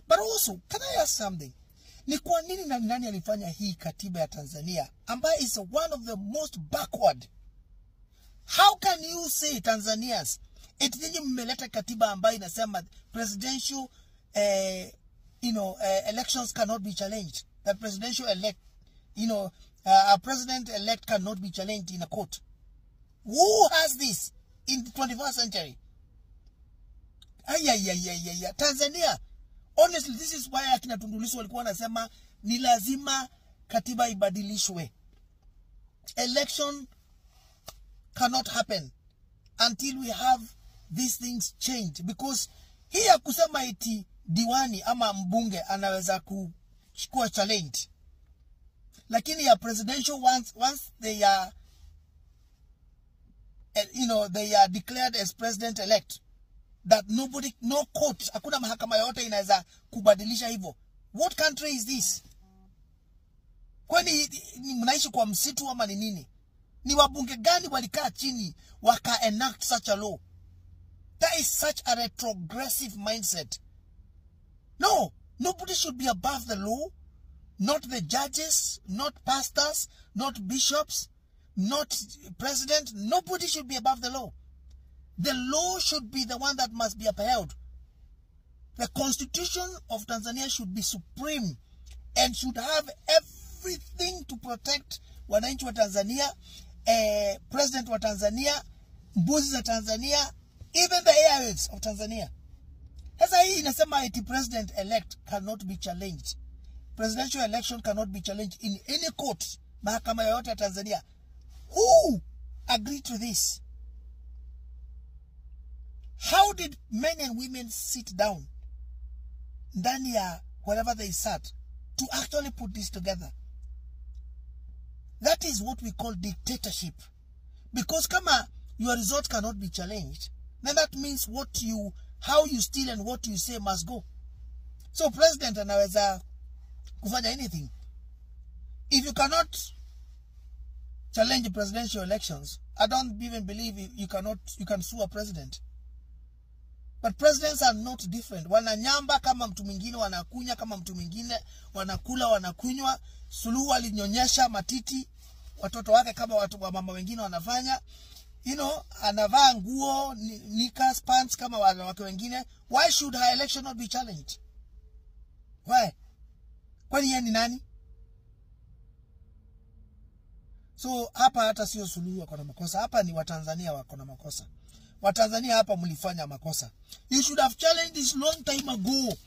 But also, can I ask something? Ni kwa nini na nani alifanya hii katiba ya Tanzania ambayo is one of the most backward? How can you say Tanzanians eti nyinyi mmeleta katiba ambayo inasema presidential elections cannot be challenged, that presidential elect a president elect cannot be challenged in a court? Who has this in the 21st century? Tanzania, honestly, this is why akina Tundu Lissu walikuwa wanasema ni lazima katiba ibadilishwe. Election cannot happen until we have these things changed, because here kusema eti diwani ama mbunge anaweza kuchukua challenge, lakini ya presidential once they are they are declared as president elect, that no court, hakuna mahakama yote inaweza kubadilisha hivyo. What country is this? Kwani mnaishi kwa msitu ama ni nini? Ni wabunge gani walikaa chini waka enact such a law? That is such a retrogressive mindset. No, nobody should be above the law. Not the judges, not pastors, not bishops, not president. Nobody should be above the law. The law should be the one that must be upheld. The Constitution of Tanzania should be supreme and should have everything to protect wananchi wa Tanzania, president wa Tanzania, mbuzi za Tanzania, even the airwaves of Tanzania. Sasa hii inasema eti president elect cannot be challenged. Presidential election cannot be challenged in any court, mahakama yoyote ya Tanzania. Who agreed to this? How did men and women sit down ndani ya wherever they sat to actually put this together? That is what we call dictatorship. Because kama your result cannot be challenged, then that means how you steal and what you say must go. So president anaweza kufanya anything. If you cannot challenge presidential elections, I don't even believe you can sue a president. But presidents are not different. Wananyamba kama mtu mwingine, wanakunya kama mtu mwingine, wanakula wanakunywa. Suluhu alinyonyesha matiti watoto wake kama watu wa mama wengine wanafanya. Anavaa nguo, knickers, pants kama wanawake wengine. Why should her election not be challenged? Why? Kwani yeye ni nani? So hapa hata sio Suluhu wako na makosa. Hapa ni Watanzania wako na makosa. Watanzania hapa mlifanya makosa. You should have challenged this long time ago.